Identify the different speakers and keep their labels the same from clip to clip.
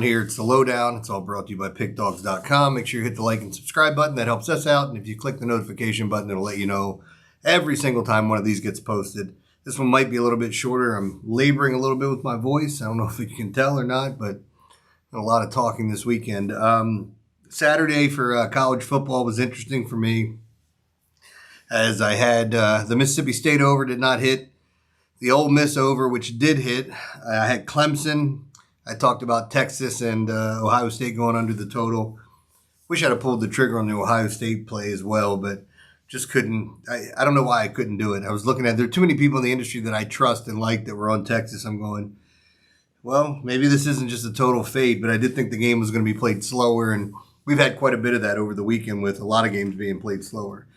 Speaker 1: Here it's the Lowdown. It's all brought to you by Pickdawgz.com. Make sure you hit the like and subscribe button. That helps us out. And if you click the notification button, it'll let you know every single time one of these gets posted. This one might be a little bit shorter. I'm laboring a little bit with my voice. I don't know if you can tell or not, but a lot of talking this weekend. Saturday for college football was interesting for me, as I had the Mississippi State over did not hit, the Ole Miss over, which did hit. I had Clemson. I talked about Texas and Ohio State going under the total. Wish I'd have pulled the trigger on the Ohio State play as well, but just couldn't. I don't know why I couldn't do it. I was looking at, there are too many people in the industry that I trust and like that were on Texas. I'm going, well, maybe this isn't just a total fade, but I did think the game was going to be played slower, and we've had quite a bit of that over the weekend with a lot of games being played slower.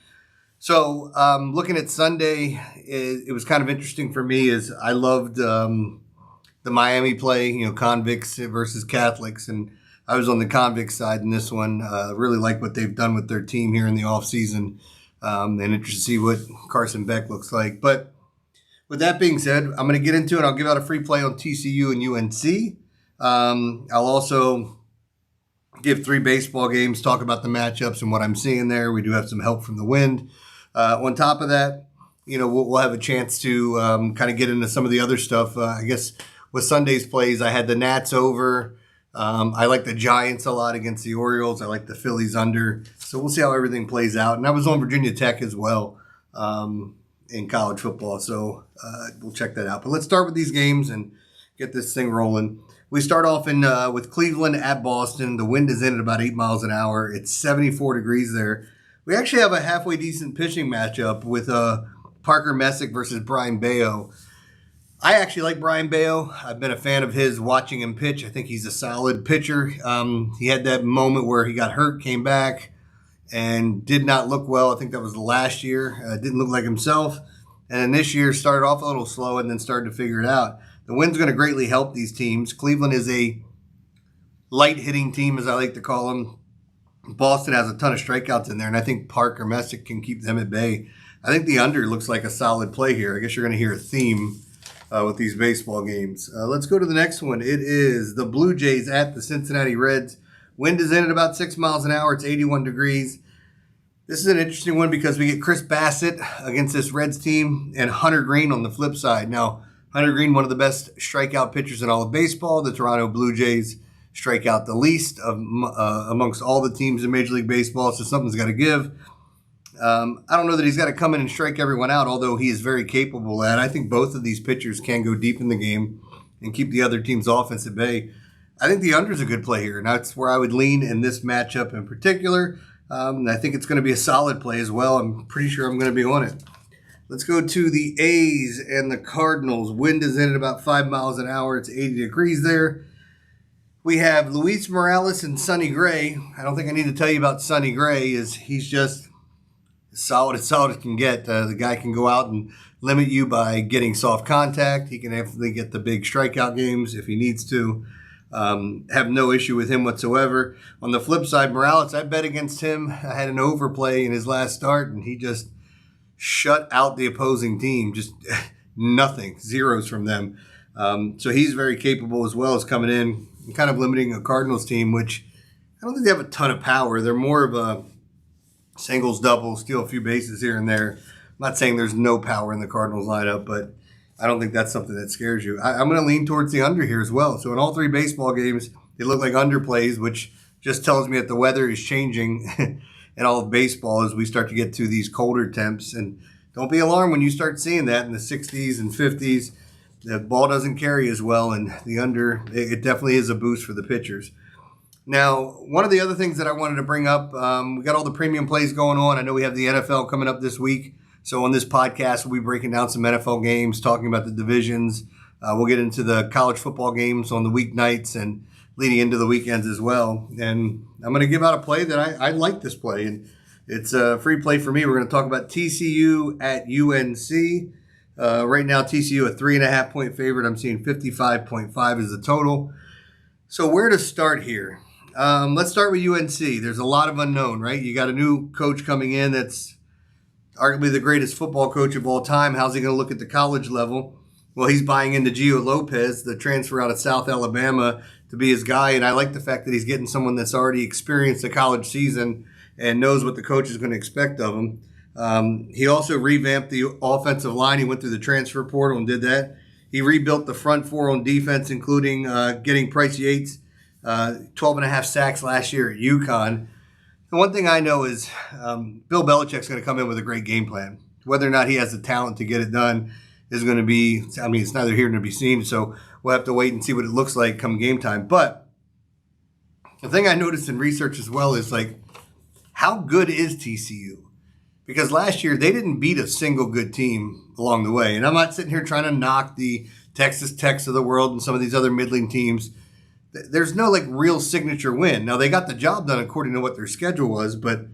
Speaker 1: So looking at Sunday, it was kind of interesting for me, as I loved the Miami play, convicts versus Catholics, and I was on the convict side in this one. Really like what they've done with their team here in the offseason, and interested to see what Carson Beck looks like. But with that being said, I'm going to get into it. I'll give out a free play on TCU and UNC. I'll also give 3 baseball games, talk about the matchups and what I'm seeing there. We do have some help from the wind. On top of that, we'll have a chance to kind of get into some of the other stuff. I guess with Sunday's plays, I had the Nats over. I like the Giants a lot against the Orioles. I like the Phillies under. So we'll see how everything plays out. And I was on Virginia Tech as well in college football. So we'll check that out. But let's start with these games and get this thing rolling. We start off with Cleveland at Boston. The wind is in at about 8 miles an hour. It's 74 degrees there. We actually have a halfway decent pitching matchup with Parker Messick versus Brian Bayo. I actually like Brian Bayo. I've been a fan of his watching him pitch. I think he's a solid pitcher. He had that moment where he got hurt, came back, and did not look well. I think that was the last year. Didn't look like himself. And then this year started off a little slow and then started to figure it out. The wind's going to greatly help these teams. Cleveland is a light-hitting team, as I like to call them. Boston has a ton of strikeouts in there, and I think Parker Messick can keep them at bay. I think the under looks like a solid play here. I guess you're going to hear a theme with these baseball games. Let's go to the next one. It is the Blue Jays at the Cincinnati Reds. Wind is in at about 6 miles an hour. It's 81 degrees. This is an interesting one because we get Chris Bassett against this Reds team and Hunter Green on the flip side. Now, Hunter Green, one of the best strikeout pitchers in all of baseball. The Toronto Blue Jays strike out the least amongst all the teams in Major League Baseball, so something's got to give. I don't know that he's got to come in and strike everyone out, although he is very capable at. I think both of these pitchers can go deep in the game and keep the other team's offense at bay. I think the under is a good play here, and that's where I would lean in this matchup in particular. I think it's going to be a solid play as well. I'm pretty sure I'm going to be on it. Let's go to the A's and the Cardinals. Wind is in at about 5 miles an hour. It's 80 degrees there. We have Luis Morales and Sonny Gray. I don't think I need to tell you about Sonny Gray. He's just as solid as can get. The guy can go out and limit you by getting soft contact. He can definitely get the big strikeout games if he needs to. Have no issue with him whatsoever. On the flip side, Morales, I bet against him. I had an overplay in his last start, and he just shut out the opposing team. Just nothing, zeros from them. So he's very capable as well as coming in and kind of limiting a Cardinals team, which I don't think they have a ton of power. They're more of a singles, doubles, steal a few bases here and there. I'm not saying there's no power in the Cardinals lineup, but I don't think that's something that scares you. I'm going to lean towards the under here as well. So in all 3 baseball games, they look like underplays, which just tells me that the weather is changing in all of baseball as we start to get to these colder temps. And don't be alarmed when you start seeing that in the 60s and 50s. The ball doesn't carry as well, and the under, it definitely is a boost for the pitchers. Now, one of the other things that I wanted to bring up, we got all the premium plays going on. I know we have the NFL coming up this week. So on this podcast, we'll be breaking down some NFL games, talking about the divisions. We'll get into the college football games on the weeknights and leading into the weekends as well. And I'm going to give out a play that I like this play. And it's a free play for me. We're going to talk about TCU at UNC. Right now, TCU a 3.5-point favorite. I'm seeing 55.5 is the total. So where to start here? Let's start with UNC. There's a lot of unknown, right? You got a new coach coming in that's arguably the greatest football coach of all time. How's he going to look at the college level? Well, he's buying into Gio Lopez, the transfer out of South Alabama, to be his guy. And I like the fact that he's getting someone that's already experienced a college season and knows what the coach is going to expect of him. He also revamped the offensive line. He went through the transfer portal and did that. He rebuilt the front four on defense, including getting Bryce Yates 12 and a half sacks last year at UConn. The one thing I know is Bill Belichick's going to come in with a great game plan. Whether or not he has the talent to get it done is going to be, I mean, it's neither here nor be seen, so we'll have to wait and see what it looks like come game time. But the thing I noticed in research as well is, like, how good is TCU? Because last year they didn't beat a single good team along the way. And I'm not sitting here trying to knock the Texas Techs of the world and some of these other middling teams. There's no, like, real signature win. Now, they got the job done according to what their schedule was, but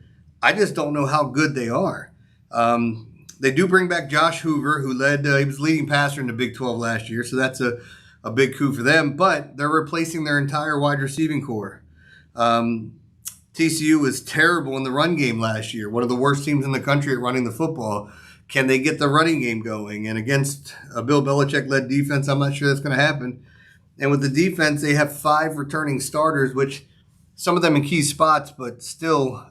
Speaker 1: I just don't know how good they are. They do bring back Josh Hoover, who he was leading passer in the Big 12 last year, so that's a big coup for them. But they're replacing their entire wide receiving core. TCU was terrible in the run game last year, one of the worst teams in the country at running the football. Can they get the running game going? And against a Bill Belichick-led defense, I'm not sure that's going to happen. And with the defense, they have 5 returning starters, which some of them in key spots, but still,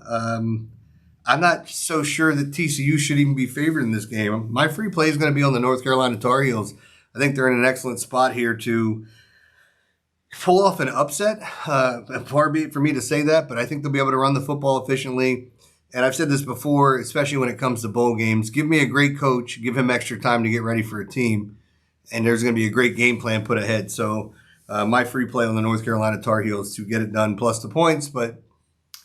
Speaker 1: I'm not so sure that TCU should even be favored in this game. My free play is going to be on the North Carolina Tar Heels. I think they're in an excellent spot here to pull off an upset. Far be it for me to say that, but I think they'll be able to run the football efficiently. And I've said this before, especially when it comes to bowl games. Give me a great coach. Give him extra time to get ready for a team. And there's going to be a great game plan put ahead. So my free play on the North Carolina Tar Heels to get it done plus the points. But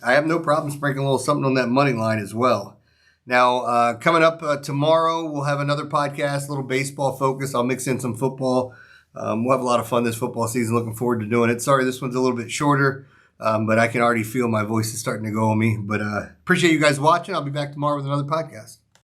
Speaker 1: I have no problem sprinkling a little something on that money line as well. Now, coming up tomorrow, we'll have another podcast, a little baseball focus. I'll mix in some football. We'll have a lot of fun this football season. Looking forward to doing it. Sorry, this one's a little bit shorter, but I can already feel my voice is starting to go on me. But appreciate you guys watching. I'll be back tomorrow with another podcast.